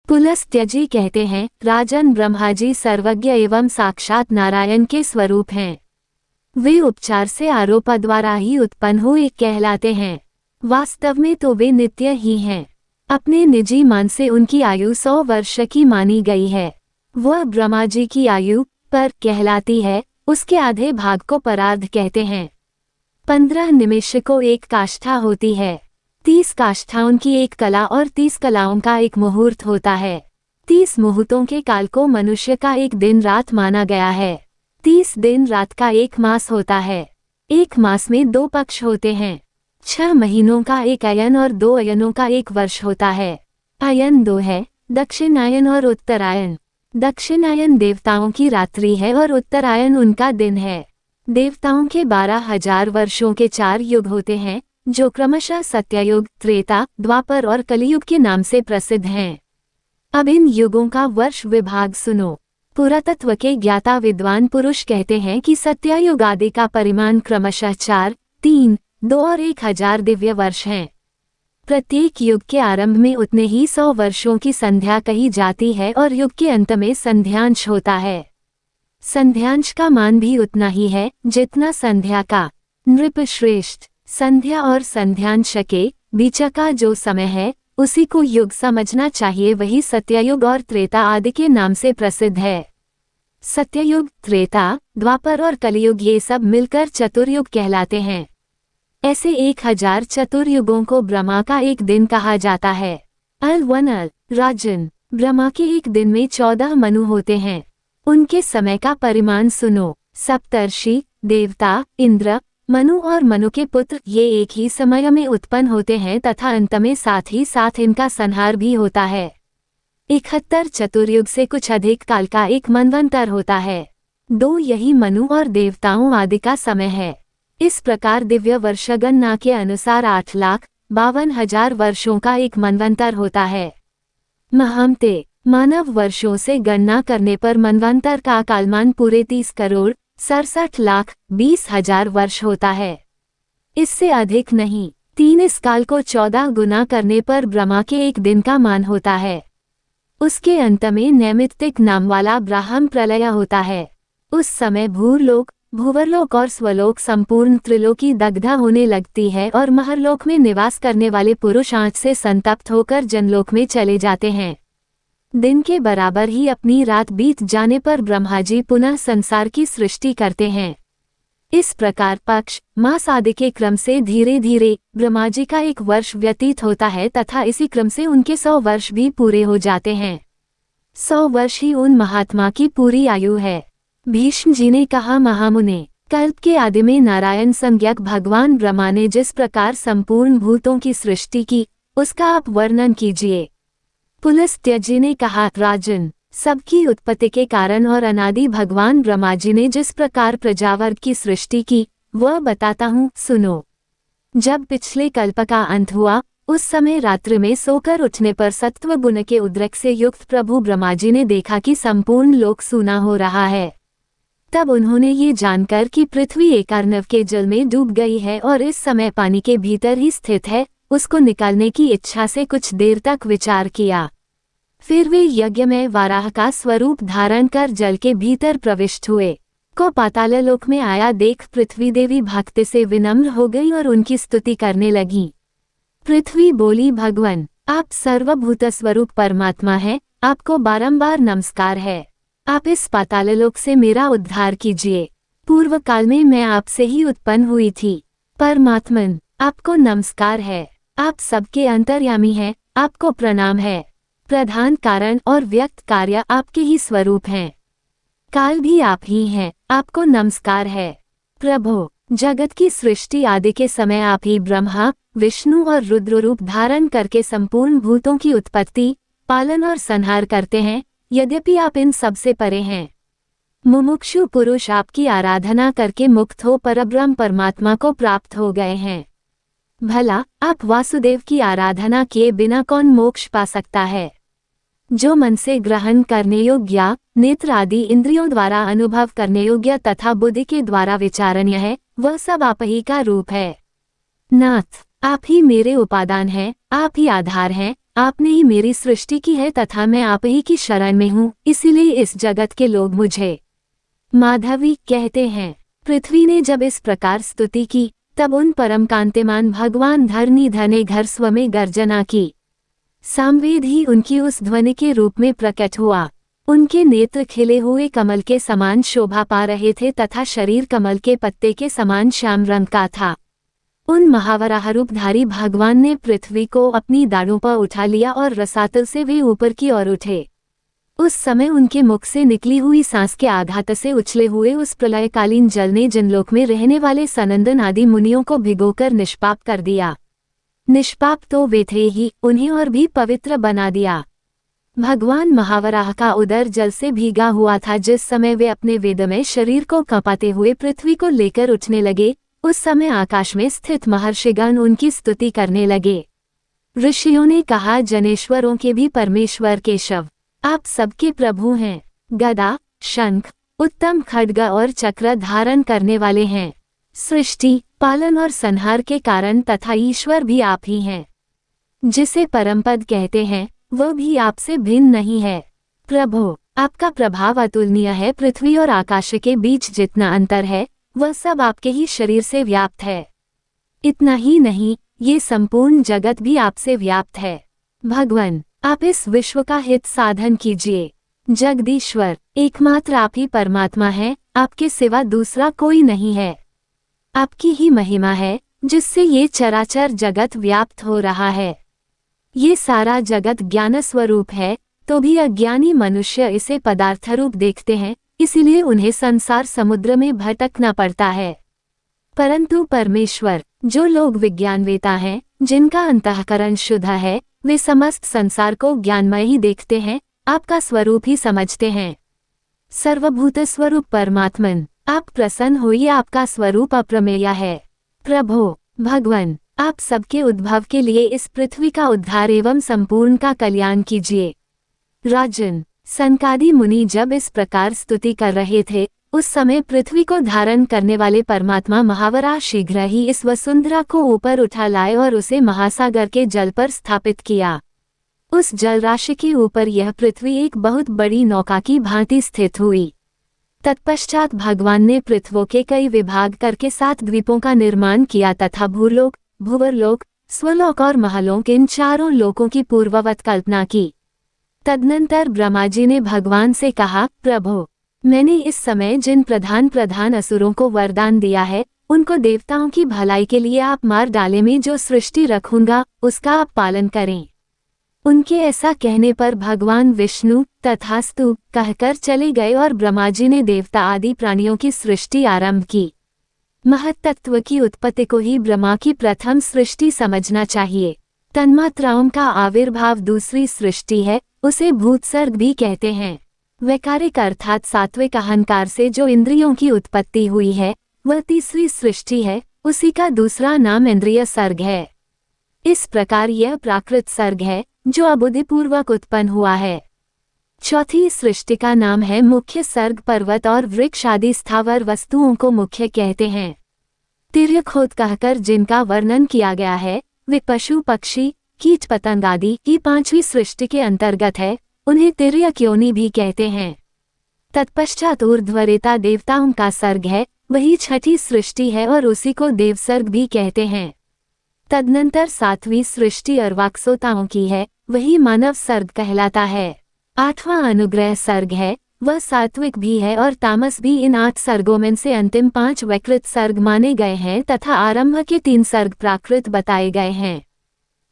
पुलस्त्य कहते हैं, राजन ब्रह्मा जी सर्वज्ञ एवं साक्षात नारायण के स्वरूप हैं। वे उपचार से आरोप द्वारा ही उत्पन्न हुए कहलाते हैं। वास्तव में तो वे नित्य ही हैं। अपने निजी मान से उनकी आयु 100 वर्ष की मानी गई है। वह ब्रह्मा जी की आयु पर कहलाती है। उसके आधे भाग को परार्ध कहते हैं। 15 निमिष को एक काष्ठा होती है। 30 काष्ठाओं की एक कला और 30 कलाओं का एक मुहूर्त होता है। 30 मुहूर्तों के काल को मनुष्य का एक दिन रात माना गया है। 30 दिन रात का एक मास होता है। एक मास में 2 पक्ष होते हैं। 6 महीनों का एक अयन और 2 अयनों का एक वर्ष होता है। अयन 2 है, दक्षिणायन और उत्तरायण। दक्षिणायन देवताओं की रात्रि है और उत्तरायण उनका दिन है। देवताओं के 12,000 वर्षों के 4 युग होते हैं, जो क्रमशः सत्ययुग, त्रेता, द्वापर और कलियुग के नाम से प्रसिद्ध हैं। अब इन युगों का वर्ष विभाग सुनो। पुरातत्व के ज्ञाता विद्वान पुरुष कहते हैं कि सत्ययुग आदि का परिमाण क्रमशः 4, 3, 2 और 1000 दिव्य वर्ष हैं। प्रत्येक युग के आरंभ में उतने ही 100 वर्षों की संध्या कही जाती है और युग के अंत में संध्यांश होता है। संध्यांश का मान भी उतना ही है जितना संध्या का। नृपश्रेष्ठ, संध्या और संध्यांश के बीच का जो समय है उसी को युग समझना चाहिए। वही सत्ययुग और त्रेता आदि के नाम से प्रसिद्ध है। सत्ययुग, त्रेता, द्वापर और कलियुग ये सब मिलकर चतुर्युग कहलाते हैं। ऐसे 1000 चतुर्युगों को ब्रह्मा का एक दिन कहा जाता है। राजन, ब्रह्मा के एक दिन में 14 मनु होते हैं। उनके समय का परिमाण सुनो। सप्तर्षि, देवता, इंद्र, मनु और मनु के पुत्र ये एक ही समय में उत्पन्न होते हैं तथा अंत में साथ ही साथ इनका संहार भी होता है। 71 चतुर्युग से कुछ अधिक काल का एक मनवंतर होता है। 2 यही मनु और देवताओं आदि का समय है। इस प्रकार दिव्य वर्ष गणना के अनुसार 8,52,000 वर्षों का एक मनवंतर होता है। महमते मानव वर्षों से गणना करने पर मनवंतर का कालमान पूरे 30,67,20,000 वर्ष होता है। इससे अधिक नहीं। 3 इस काल को 14 गुना करने पर ब्रह्मा के एक दिन का मान होता है। उसके अंत में नैमित्तिक नाम वाला ब्राह्म प्रलय होता है। उस समय भूलोक, भूवरलोक और स्वलोक संपूर्ण त्रिलोकी दग्ध होने लगती है और महरलोक में निवास करने वाले पुरुष आंच से संतप्त होकर जनलोक में चले जाते हैं। दिन के बराबर ही अपनी रात बीत जाने पर ब्रह्मा जी पुनः संसार की सृष्टि करते हैं। इस प्रकार पक्ष, मास आदि के क्रम से धीरे धीरे ब्रह्मा जी का एक वर्ष व्यतीत होता है तथा इसी क्रम से उनके 100 वर्ष भी पूरे हो जाते हैं। 100 वर्ष ही उन महात्मा की पूरी आयु है। भीष्म जी ने कहा, महामुने, कल्प के आदि में नारायण संज्ञक भगवान ब्रह्मा ने जिस प्रकार संपूर्ण भूतों की सृष्टि की उसका आप वर्णन कीजिए। पुलस्त्य जी ने कहा, राजन, सबकी उत्पत्ति के कारण और अनादि भगवान ब्रह्मा जी ने जिस प्रकार प्रजावर्ग की सृष्टि की वह बताता हूँ, सुनो। जब पिछले कल्प का अंत हुआ उस समय रात्रि में सोकर उठने पर सत्व गुण के उद्रेक से युक्त प्रभु ब्रह्मा जी ने देखा कि संपूर्ण लोक सूना हो रहा है। तब उन्होंने ये जानकर कि पृथ्वी एक अर्णव के जल में डूब गई है और इस समय पानी के भीतर ही स्थित है, उसको निकालने की इच्छा से कुछ देर तक विचार किया। फिर वे यज्ञ में वाराह का स्वरूप धारण कर जल के भीतर प्रविष्ट हुए। को पाताल लोक में आया देख पृथ्वी देवी भक्ति से विनम्र हो गई और उनकी स्तुति करने लगी। पृथ्वी बोली, भगवान, आप सर्वभूत स्वरूप परमात्मा हैं, आपको बारंबार नमस्कार है। आप इस पाताल लोक से मेरा उद्धार कीजिए। पूर्व काल में मैं आपसे ही उत्पन्न हुई थी। परमात्मन, आपको नमस्कार है। आप सबके अंतर्यामी हैं, आपको प्रणाम है। प्रधान कारण और व्यक्त कार्य आपके ही स्वरूप हैं। काल भी आप ही हैं, आपको नमस्कार है। प्रभो, जगत की सृष्टि आदि के समय आप ही ब्रह्मा, विष्णु और रुद्र रूप धारण करके संपूर्ण भूतों की उत्पत्ति, पालन और संहार करते हैं, यद्यपि आप इन सब से परे हैं। मुमुक्षु पुरुष आपकी आराधना करके मुक्त हो परब्रह्म परमात्मा को प्राप्त हो गए हैं। भला आप वासुदेव की आराधना किए बिना कौन मोक्ष पा सकता है? जो मन से ग्रहण करने योग्य, नेत्र आदि इंद्रियों द्वारा अनुभव करने योग्य तथा बुद्धि के द्वारा विचारणीय है, वह सब आप ही का रूप है। नाथ, आप ही मेरे उपादान हैं, आप ही आधार हैं, आपने ही मेरी सृष्टि की है तथा मैं आप ही की शरण में हूँ, इसीलिए इस जगत के लोग मुझे माधवी कहते हैं। पृथ्वी ने जब इस प्रकार स्तुति की, तब उन परम कांतिमान भगवान धरणीधर ने घर स्व में गर्जना की। सामवेद ही उनकी उस ध्वनि के रूप में प्रकट हुआ। उनके नेत्र खिले हुए कमल के समान शोभा पा रहे थे तथा शरीर कमल के पत्ते के समान श्याम रंग का था। उन महावराह रूपधारी भगवान ने पृथ्वी को अपनी दाढ़ों पर उठा लिया और रसातल से वे ऊपर की ओर उठे। उस समय उनके मुख से निकली हुई सांस के आघात से उछले हुए उस प्रलयकालीन जल ने जिनलोक में रहने वाले सनंदन आदि मुनियों को भिगोकर निष्पाप कर दिया। निष्पाप तो वे थे ही, उन्हें और भी पवित्र बना दिया। भगवान महावराह का उदर जल से भीगा हुआ था। जिस समय वे अपने वेदमय शरीर को कंपाते हुए पृथ्वी को लेकर उठने लगे, उस समय आकाश में स्थित महर्षिगण उनकी स्तुति करने लगे। ऋषियों ने कहा, जनेश्वरों के भी परमेश्वर केशव, आप सबके प्रभु हैं। गदा, शंख, उत्तम खड्ग और चक्र धारण करने वाले हैं। सृष्टि, पालन और संहार के कारण तथा ईश्वर भी आप ही हैं। जिसे परमपद कहते हैं, वह भी आपसे भिन्न नहीं है। प्रभु, आपका प्रभाव अतुलनीय है। पृथ्वी और आकाश के बीच जितना अंतर है, वह सब आपके ही शरीर से व्याप्त है। इतना ही नहीं, ये संपूर्ण जगत भी आपसे व्याप्त है। भगवान, आप इस विश्व का हित साधन कीजिए। जगदीश्वर, एकमात्र आप ही परमात्मा हैं, आपके सिवा दूसरा कोई नहीं है। आपकी ही महिमा है, जिससे ये चराचर जगत व्याप्त हो रहा है। ये सारा जगत ज्ञान स्वरूप है, तो भी अज्ञानी मनुष्य इसे पदार्थ रूप देखते हैं, इसीलिए उन्हें संसार समुद्र में भटकना पड़ता है। परंतु परमेश्वर, जो लोग विज्ञानवेता हैं, जिनका अंतःकरण शुद्ध है, वे समस्त संसार को ज्ञानमय ही देखते हैं, आपका स्वरूप ही समझते हैं। सर्वभूत स्वरूप परमात्मन, आप प्रसन्न होइए। आपका स्वरूप अप्रमेय है। प्रभो, भगवान, आप सबके उद्भव के लिए इस पृथ्वी का उद्धार एवं संपूर्ण का कल्याण कीजिए। राजन, सनकादि मुनि जब इस प्रकार स्तुति कर रहे थे, उस समय पृथ्वी को धारण करने वाले परमात्मा महावराह शीघ्र ही इस वसुंधरा को ऊपर उठा लाए और उसे महासागर के जल पर स्थापित किया। उस जल राशि के ऊपर यह पृथ्वी एक बहुत बड़ी नौका की भांति स्थित हुई। तत्पश्चात भगवान ने पृथ्वी के कई विभाग करके 7 द्वीपों का निर्माण किया तथा भूलोक, भुवरलोक, स्वलोक और महलोक, इन चारों लोकों की पूर्ववत कल्पना की। तदनंतर ब्रह्मा जी ने भगवान से कहा, प्रभु, मैंने इस समय जिन प्रधान असुरों को वरदान दिया है, उनको देवताओं की भलाई के लिए आप मार डाले। में जो सृष्टि रखूंगा, उसका आप पालन करें। उनके ऐसा कहने पर भगवान विष्णु तथास्तु कहकर चले गए और ब्रह्मा जी ने देवता आदि प्राणियों की सृष्टि आरंभ की। महत्तत्व की उत्पत्ति को ही ब्रह्मा की प्रथम सृष्टि समझना चाहिए। तन्मात्राओं का आविर्भाव दूसरी सृष्टि है, उसे भूतसर्ग भी कहते हैं। वैकारिक अर्थात सात्विक अहंकार से जो इंद्रियों की उत्पत्ति हुई है, वह तीसरी सृष्टि है, उसी का दूसरा नाम इंद्रिय सर्ग है। इस प्रकार यह प्राकृत सर्ग है, जो अबुद्धिपूर्वक उत्पन्न हुआ है। चौथी सृष्टि का नाम है मुख्य सर्ग। पर्वत और वृक्ष आदि स्थावर वस्तुओं को मुख्य कहते हैं। तिर्यकोट कहकर जिनका वर्णन किया गया है, वे पशु पक्षी कीट पतंग आदि की 5वीं सृष्टि के अंतर्गत है, उन्हें तिर्यक योनि भी कहते हैं। तत्पश्चात ऊर्ध्वरेता देवताओं का सर्ग है, वही छठी सृष्टि है और उसी को देवसर्ग भी कहते हैं। तदनंतर 7वीं सृष्टि अर्वाक्सोताओं की है, वही मानव सर्ग कहलाता है। 8वां अनुग्रह सर्ग है, वह सात्विक भी है और तामस भी। इन 8 सर्गों में से अंतिम 5 वैकृत सर्ग माने गए हैं तथा आरंभ के 3 सर्ग प्राकृत बताए गए हैं।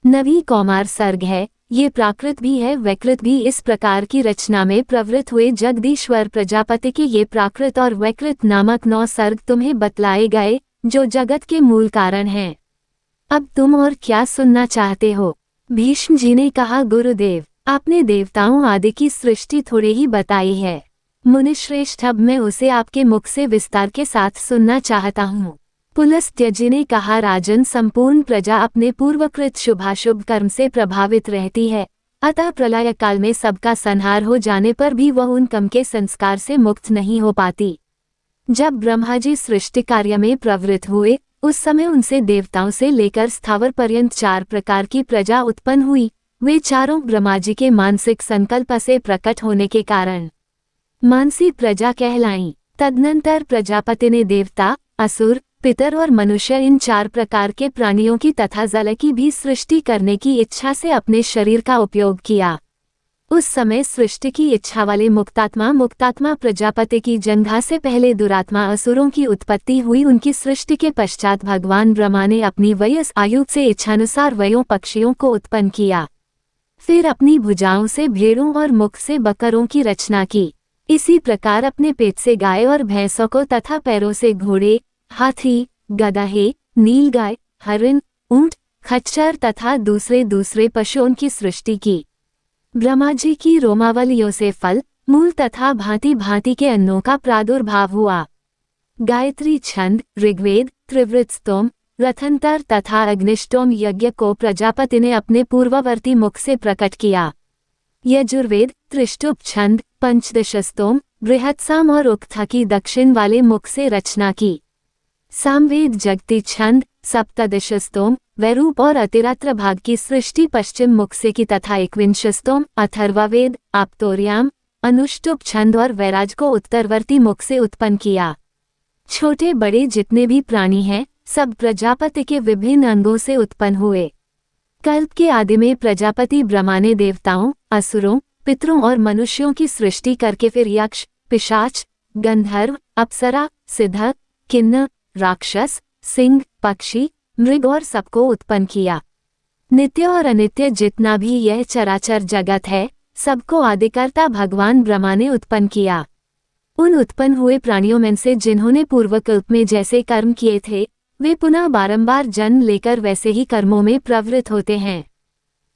9वीं कौमार सर्ग है, ये प्राकृत भी है वैकृत भी। इस प्रकार की रचना में प्रवृत्त हुए जगदीश्वर प्रजापति के ये प्राकृत और वैकृत नामक 9 सर्ग तुम्हें बतलाए गए, जो जगत के मूल कारण हैं। अब तुम और क्या सुनना चाहते हो? भीष्म जी ने कहा, गुरुदेव, आपने देवताओं आदि की सृष्टि थोड़े ही बताई है। मुनिश्रेष्ठ, अब मैं उसे आपके मुख से विस्तार के साथ सुनना चाहता हूँ। पुलस्त्य जी ने कहा, राजन, संपूर्ण प्रजा अपने पूर्वकृत शुभाशुभ कर्म से प्रभावित रहती है, अतः प्रलय काल में सबका संहार हो जाने पर भी वह उन कर्म के संस्कार से मुक्त नहीं हो पाती। जब ब्रह्मा जी सृष्टि कार्य में प्रवृत्त हुए, उस समय उनसे देवताओं से लेकर स्थावर पर्यंत 4 प्रकार की प्रजा उत्पन्न हुई। वे चारों ब्रह्मा जी के मानसिक संकल्प से प्रकट होने के कारण मानसी प्रजा कहलाईं। तदनंतर प्रजापति ने देवता, असुर, पितर और मनुष्य इन 4 प्रकार के प्राणियों की तथा जल की भी सृष्टि करने की इच्छा से अपने शरीर का उपयोग किया। उस समय सृष्टि की इच्छा वाले मुक्तात्मा प्रजापति की जंघा से पहले दुरात्मा असुरों की उत्पत्ति हुई। उनकी सृष्टि के पश्चात भगवान ब्रह्मा ने अपनी वयस आयु से इच्छानुसार वयों पक्षियों को उत्पन्न किया। फिर अपनी भुजाओं से भेड़ों और मुख से बकरों की रचना की। इसी प्रकार अपने पेट से गाय और भैंसों को तथा पैरों से घोड़े, हाथी, गदहे, नीलगाय, हरिण, ऊंट, खच्चर तथा दूसरे पशुओं की सृष्टि की। ब्रह्मा जी की रोमावलियों से फल, मूल तथा भांति भांति के अन्नों का प्रादुर्भाव हुआ। गायत्री छंद, ऋग्वेद, त्रिवृत स्तोम, रथंतर तथा अग्निष्टोम यज्ञ को प्रजापति ने अपने पूर्ववर्ती मुख से प्रकट किया। यजुर्वेद, त्रिष्टुप छंद, पंचदश स्तोम, बृहत्साम और उक्था की दक्षिण वाले मुख से रचना की। सामवेद, जगती छंद, सप्तदश स्तोम, वैरूप और अतिरात्र भाग की सृष्टि पश्चिम मुख से की तथा 21 स्तोम, अथर्ववेद, आप्तोर्याम, अनुष्टुप छंद और वैराज को उत्तरवर्ती मुख से उत्पन्न किया। छोटे बड़े जितने भी प्राणी हैं, सब प्रजापति के विभिन्न अंगों से उत्पन्न हुए। कल्प के आदि में प्रजापति ब्रह्मा ने देवताओं, असुरों, पितरों और मनुष्यों की सृष्टि करके फिर यक्ष, पिशाच, गंधर्व, अप्सरा, सिद्ध, किन्नर, राक्षस, सिंह, पक्षी, मृग और सबको उत्पन्न किया। नित्य और अनित्य जितना भी यह चराचर जगत है, सबको आदिकर्ता भगवान ब्रह्मा ने उत्पन्न किया। उन उत्पन्न हुए प्राणियों में से जिन्होंने पूर्वकल्प में जैसे कर्म किए थे, वे पुनः बारंबार जन्म लेकर वैसे ही कर्मों में प्रवृत्त होते हैं।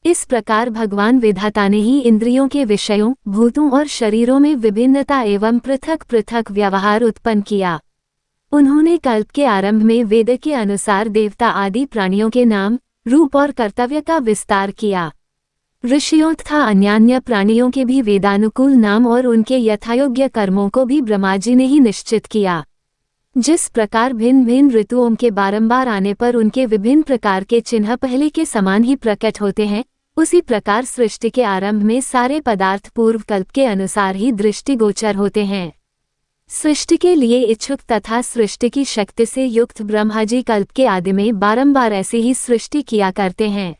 इस प्रकार भगवान विधाता ने ही इंद्रियों के विषयों, भूतों और शरीरों में विभिन्नता एवं पृथक पृथक व्यवहार उत्पन्न किया। उन्होंने कल्प के आरंभ में वेद के अनुसार देवता आदि प्राणियों के नाम, रूप और कर्तव्य का विस्तार किया। ऋषियों तथा अन्यान्य प्राणियों के भी वेदानुकूल नाम और उनके यथायोग्य कर्मों को भी ब्रह्मा जी ने ही निश्चित किया। जिस प्रकार भिन्न भिन्न ऋतुओं के बारंबार आने पर उनके विभिन्न प्रकार के चिन्ह पहले के समान ही प्रकट होते हैं, उसी प्रकार सृष्टि के आरंभ में सारे पदार्थ पूर्व कल्प के अनुसार ही दृष्टिगोचर होते हैं। सृष्टि के लिए इच्छुक तथा सृष्टि की शक्ति से युक्त ब्रह्मा जी कल्प के आदि में बारंबार ऐसे ही सृष्टि किया करते हैं।